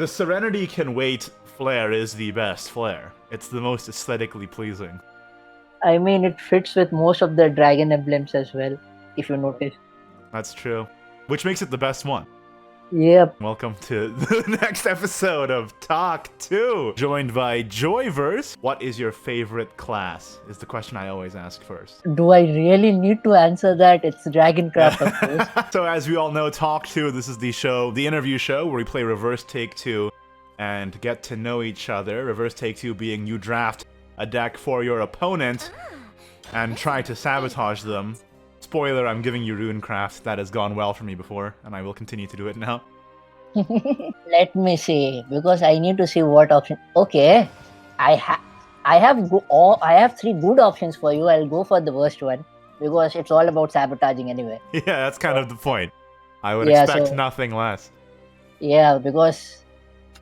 The Serenity Can Wait flare is the best flare. It's the most aesthetically pleasing. I mean, it fits with most of the dragon emblems as well, if you notice. That's true. Which makes it the best one. Yep. Welcome to the next episode of Talk 2, joined by Joyverse. What is your favorite class? Is the question I always ask first. Do I really need to answer that? It's Dragoncraft, of course. So as we all know, Talk 2, this is the interview show where we play Reverse Take 2 and get to know each other. Reverse Take 2 being you draft a deck for your opponent and try to sabotage them. Spoiler, I'm giving you Runecraft. That has gone well for me before, and I will continue to do it now. Let me see, because I need to see what option. Okay, I have three good options for you. I'll go for the worst one because it's all about sabotaging anyway. Yeah, that's kind of the point. I would Yeah, expect so- nothing less. Yeah, because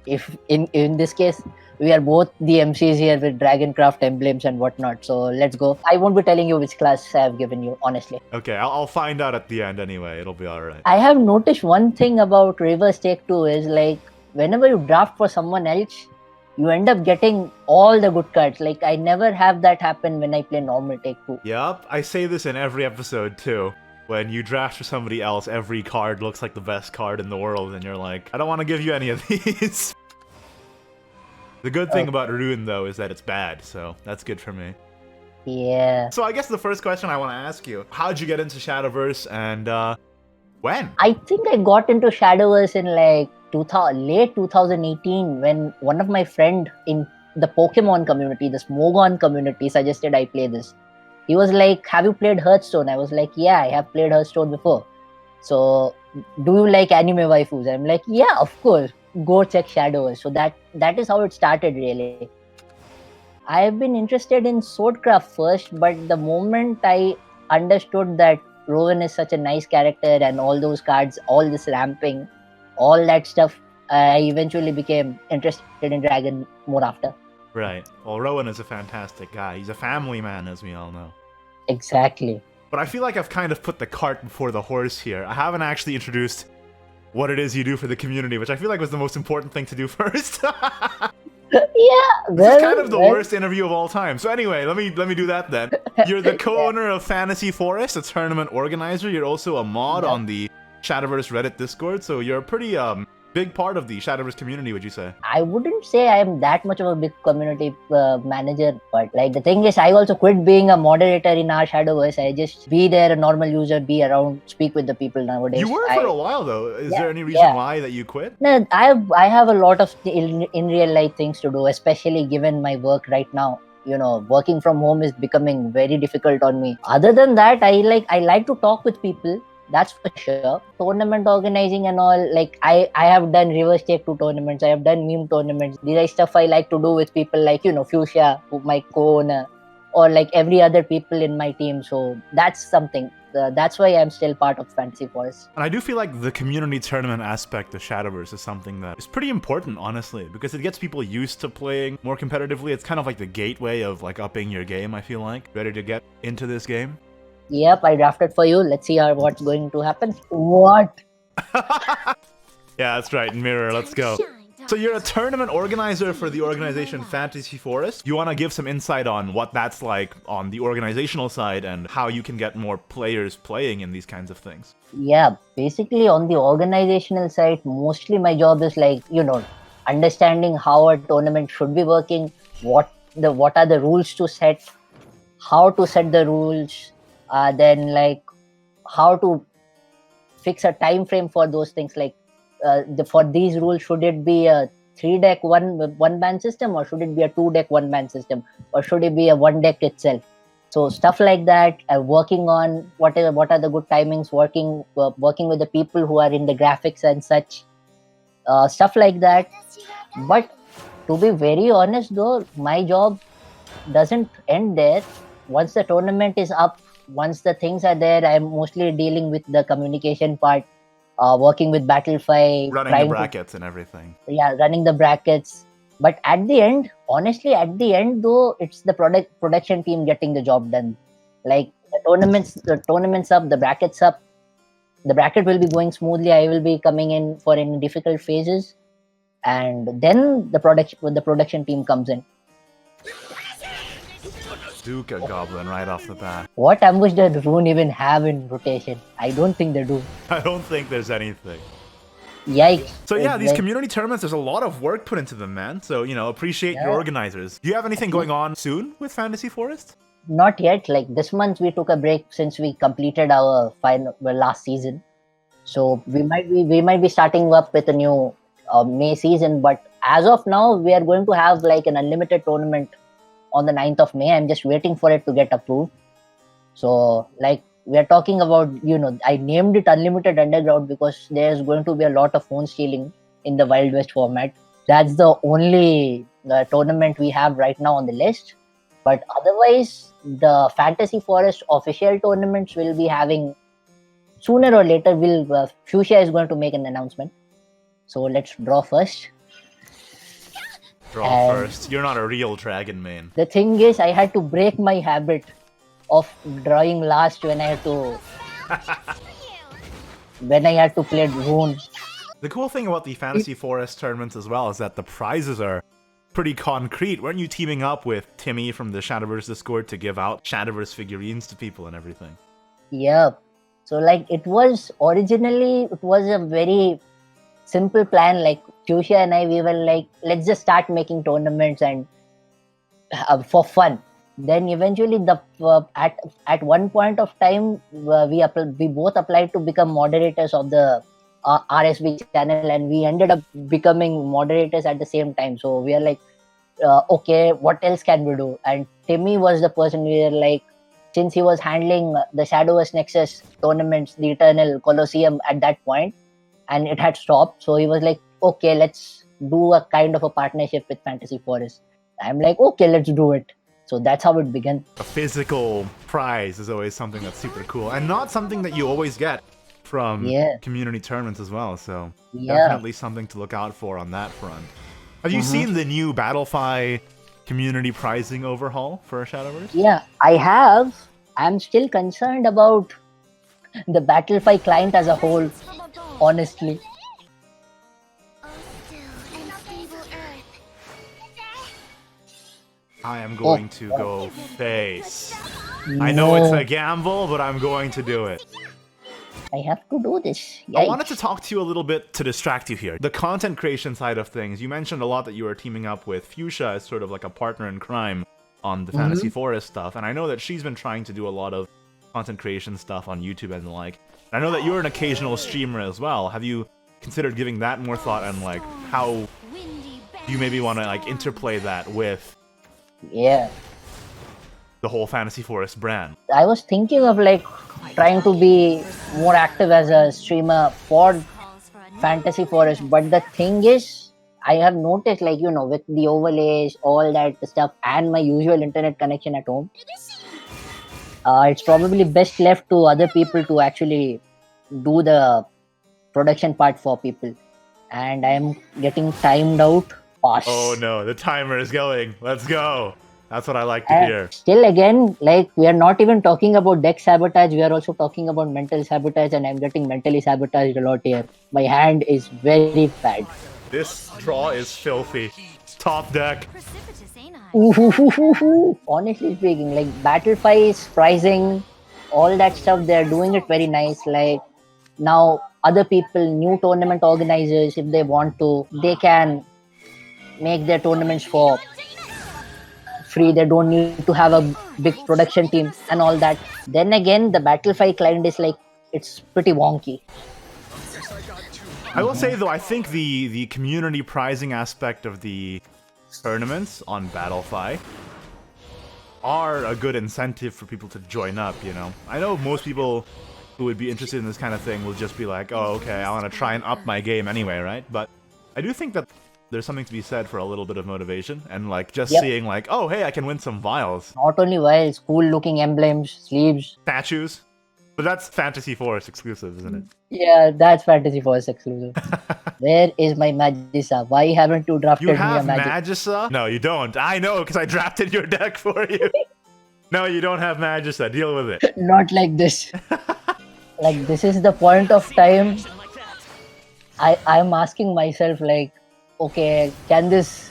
if in this case we are both the MCs here with Dragoncraft emblems and whatnot. So let's go. I won't be telling you which class I have given you, honestly. Okay, I'll find out at the end anyway. It'll be alright. I have noticed one thing about Reverse Take 2 is like whenever you draft for someone else, you end up getting all the good cards. Like I never have that happen when I play normal Take 2. Yup, I say this in every episode too. When you draft for somebody else, every card looks like the best card in the world, and you're like, I don't want to give you any of these. The good thing about Rune, though, is that it's bad, so that's good for me. Yeah. So I guess the first question I want to ask you, how'd you get into Shadowverse, and when? I think I got into Shadowverse in like late 2018 when one of my friend in the Pokemon community, the Smogon community, suggested I play this. He was like, have you played Hearthstone? I was like, yeah, I have played Hearthstone before. So, do you like anime waifus? I'm like, yeah, of course. Go check Shadowverse. So that is how it started, really. I have been interested in Swordcraft first, but the moment I understood that Rowan is such a nice character and all those cards, all this ramping, all that stuff, I eventually became interested in Dragon more after. Right. Well, Rowan is a fantastic guy. He's a family man, as we all know. Exactly. But I feel like I've kind of put the cart before the horse here. I haven't actually introduced what it is you do for the community, which I feel like was the most important thing to do first. Yeah, This is kind of the worst interview of all time. So anyway, let me do that then. You're the co-owner of Fantasy Forest, a tournament organizer. You're also a mod on the Shadowverse Reddit Discord, so you're a pretty big part of the Shadowverse community, would you say? I wouldn't say I am that much of a big community manager, but like the thing is, I also quit being a moderator in our Shadowverse. I just be there, a normal user, be around, speak with the people nowadays. You were for a while though. Is there any reason why that you quit? No, I have a lot of in real life things to do, especially given my work right now. You know, working from home is becoming very difficult on me. Other than that, I like to talk with people. That's for sure. Tournament organizing and all, like I have done Reverse Take 2 tournaments. I have done meme tournaments. These are stuff I like to do with people like, you know, Fuchsia, my co-owner, or like every other people in my team. So that's something. That's why I'm still part of Fantasy Forest. And I do feel like the community tournament aspect of Shadowverse is something that is pretty important, honestly, because it gets people used to playing more competitively. It's kind of like the gateway of like upping your game, I feel like. Ready to get into this game? Yep, I drafted for you. Let's see what's going to happen. What? Yeah, that's right, Mirror, let's go. So you're a tournament organizer for the organization Fantasy Forest. You want to give some insight on what that's like on the organizational side and how you can get more players playing in these kinds of things? Yeah, basically on the organizational side, mostly my job is like, you know, understanding how a tournament should be working, what are the rules to set, how to set the rules, then like how to fix a time frame for those things. Like for these rules, should it be a 3-deck one ban system, or should it be a 2-deck one ban system, or should it be a 1-deck itself? So stuff like that. Working on what are the good timings, working with the people who are in the graphics and such, stuff like that. But to be very honest though, my job doesn't end there. Once the tournament is up, once the things are there, I'm mostly dealing with the communication part, working with Battlefy, Running the brackets and everything. Yeah, running the brackets. But at the end though, it's the production team getting the job done. Like the tournaments up, the brackets up, the bracket will be going smoothly. I will be coming in for any difficult phases. and then the production team comes in. Duka Goblin right off the bat. What ambush does Rune even have in rotation? I don't think they do. I don't think there's anything. Yikes. So yeah, It's these like- community tournaments, there's a lot of work put into them, man. So, appreciate your Yeah. organizers. Do you have anything going on soon with Fantasy Forest? Not yet. Like this month, we took a break since we completed our last season. So we might be starting up with a new May season. But as of now, we are going to have like an unlimited tournament on the 9th of May. I'm just waiting for it to get approved. So like we are talking about, I named it Unlimited Underground because there's going to be a lot of phone stealing in the Wild West format. That's the only tournament we have right now on the list. But otherwise, the Fantasy Forest official tournaments will be having sooner or later. Fuchsia is going to make an announcement. So let's draw first. Draw first. You're not a real dragon main. The thing is, I had to break my habit of drawing last when I had to play Rune. The cool thing about the Fantasy Forest tournaments as well is that the prizes are pretty concrete. Weren't you teaming up with Timmy from the Shadowverse Discord to give out Shadowverse figurines to people and everything? Yeah. So like it was a very simple plan. Like Fuchsia and I, we were like, let's just start making tournaments and for fun. Then eventually, at one point of time, we both applied to become moderators of the RSB channel, and we ended up becoming moderators at the same time. So we are like, okay, what else can we do? And Timmy was the person we were like, since he was handling the Shadowverse Nexus tournaments, the Eternal Colosseum at that point, and it had stopped. So he was like, okay, let's do a kind of a partnership with Fantasy Forest. I'm like, okay, let's do it. So that's how it began. A physical prize is always something that's super cool, and not something that you always get from community tournaments as well. So definitely something to look out for on that front. Have you seen the new Battlefy community prizing overhaul for Shadowverse? Yeah, I have. I'm still concerned about the Battlefy client as a whole, honestly. I am going to go face. I know it's a gamble, but I'm going to do it. I have to do this. I wanted to talk to you a little bit to distract you here. The content creation side of things. You mentioned a lot that you were teaming up with Fuchsia as sort of like a partner in crime on the Fantasy Forest stuff. And I know that she's been trying to do a lot of content creation stuff on YouTube and the like. I know that you're an occasional streamer as well. Have you considered giving that more thought and like how do you maybe want to like interplay that with the whole Fantasy Forest brand? I was thinking of like trying to be more active as a streamer for Fantasy Forest, but the thing is, I have noticed like with the overlays, all that stuff, and my usual internet connection at home, it's probably best left to other people to actually do the production part for people, and I'm getting timed out. Oh no, the timer is going. Let's go. That's what I like to hear. Still, again, like we are not even talking about deck sabotage. We are also talking about mental sabotage, and I'm getting mentally sabotaged a lot here. My hand is very bad. This draw is filthy. Top deck. Honestly speaking, like Battlefy is pricing, all that stuff, they're doing it very nice. Like now, other people, new tournament organizers, if they want to, they can make their tournaments for free. They don't need to have a big production team and all that. Then again, the Battlefy client is like, it's pretty wonky. I will say though, I think the community prizing aspect of the tournaments on Battlefy are a good incentive for people to join up, I know most people who would be interested in this kind of thing will just be like, oh, okay, I want to try and up my game anyway, right? But I do think that there's something to be said for a little bit of motivation and like just seeing like, oh, hey, I can win some vials. Not only vials, cool looking emblems, sleeves. Statues. But that's Fantasy Forest exclusive, isn't it? Yeah, that's Fantasy Forest exclusive. Where is my Magissa? Why haven't you drafted me a Magissa? No, you don't. I know, because I drafted your deck for you. No, you don't have Magissa. Deal with it. Not like this. Like, this is the point of time I'm asking myself, like, okay, can this...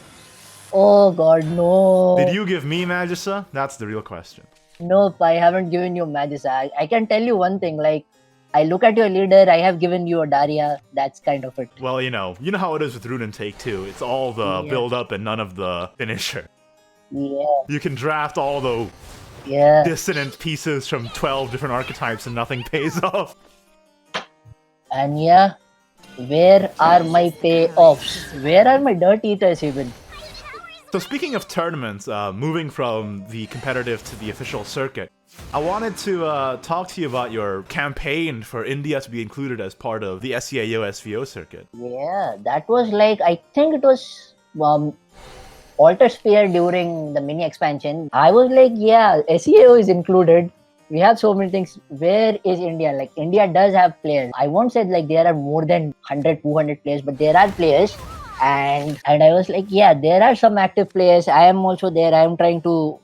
Oh god, no. Did you give me Magissa? That's the real question. Nope, I haven't given you Magissa. I can tell you one thing, like, I look at your leader, I have given you a Daria, that's kind of it. Well, you know how it is with Rune and Take Two. It's all the Yeah. build up and none of the finisher. Yeah, You can draft all the yeah. dissonant pieces from 12 different archetypes and nothing pays off. And yeah, where are my payoffs? Where are my Dirt Eaters even? So speaking of tournaments, moving from the competitive to the official circuit, I wanted to talk to you about your campaign for India to be included as part of the SEAO SVO circuit. Yeah, that was like, I think it was Alter Sphere during the mini expansion. I was like, yeah, SEO is included. We have so many things. Where is India? Like, India does have players. I won't say like there are more than 100, 200 players, but there are players. And I was like, yeah, there are some active players. I am also there. I am trying to,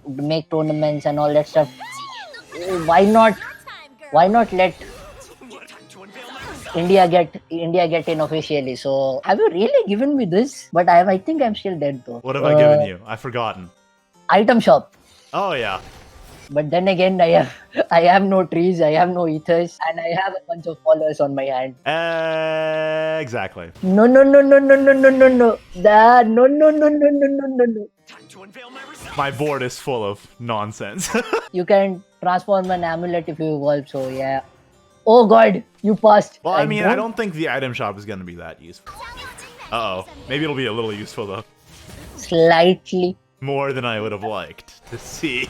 make tournaments and all that stuff. Why not let India get in officially? So have you really given me this? But I think I'm still dead though. What have I given you? I've forgotten. Item shop. Oh yeah. But then again, I have no trees, I have no ethers, and I have a bunch of followers on my hand. Exactly. No. No. No. No. My board is full of nonsense. You can transform an amulet if you evolve, so yeah. Oh god, you passed. Well, I mean, I don't think the item shop is going to be that useful. Uh-oh. Maybe it'll be a little useful, though. Slightly. More than I would have liked to see.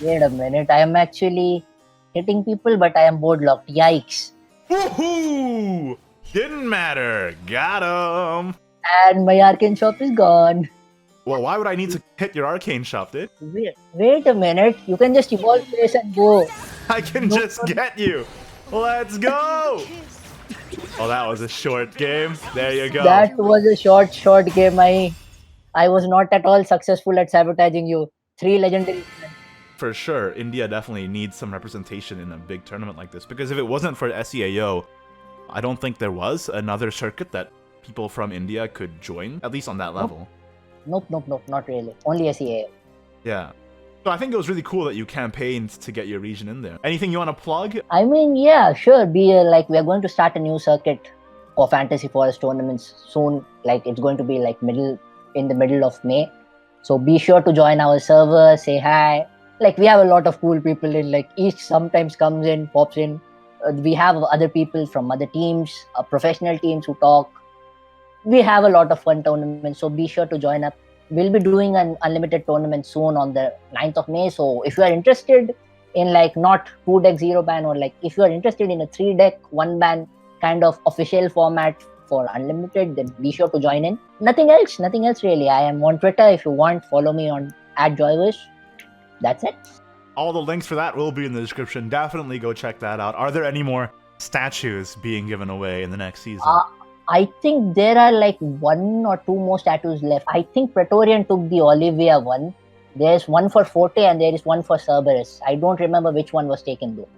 Wait a minute, I am actually hitting people, but I am board locked. Yikes. Woohoo! Didn't matter. Got him. And my arcane shop is gone. Well, why would I need to hit your arcane shop, dude? Wait a minute, you can just evolve place and go. I can just get you. Let's go. Oh, that was a short game. There you go. That was a short game. I was not at all successful at sabotaging you. 3 legendary. For sure, India definitely needs some representation in a big tournament like this, because if it wasn't for SEAO, I don't think there was another circuit that people from India could join, at least on that level. Nope, not really. Only SEA. Yeah. So I think it was really cool that you campaigned to get your region in there. Anything you want to plug? I mean, yeah, sure. We are going to start a new circuit for Fantasy Forest tournaments soon. Like, it's going to be like in the middle of May. So be sure to join our server, say hi. Like, we have a lot of cool people in, like, each sometimes comes in, pops in. We have other people from other teams, professional teams who talk. We have a lot of fun tournaments, so be sure to join up. We'll be doing an unlimited tournament soon on the 9th of May. So if you are interested in, like, not 2-deck 0-ban, or like if you are interested in a 3-deck 1-ban kind of official format for unlimited, then be sure to join in. Nothing else really. I am on Twitter. If you want, follow me on @Joywish. That's it. All the links for that will be in the description. Definitely go check that out. Are there any more statues being given away in the next season? I think there are like 1 or 2 more statues left. I think Praetorian took the Olivia one. There's one for Forte and there is one for Cerberus. I don't remember which one was taken though.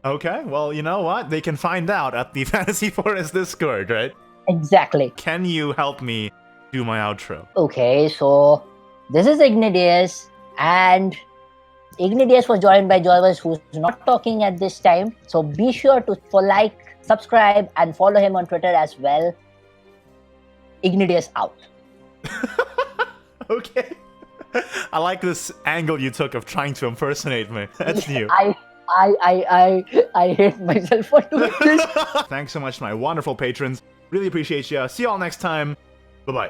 Okay, well, you know what? They can find out at the Fantasy Forest Discord, right? Exactly. Can you help me do my outro? Okay, so this is Ignidius, and Ignidius was joined by Joywish, who's not talking at this time. So be sure to subscribe, and follow him on Twitter as well. Ignidius out. Okay. I like this angle you took of trying to impersonate me. That's new. I hate myself for doing this. Thanks so much to my wonderful patrons. Really appreciate you. See y'all next time. Bye-bye.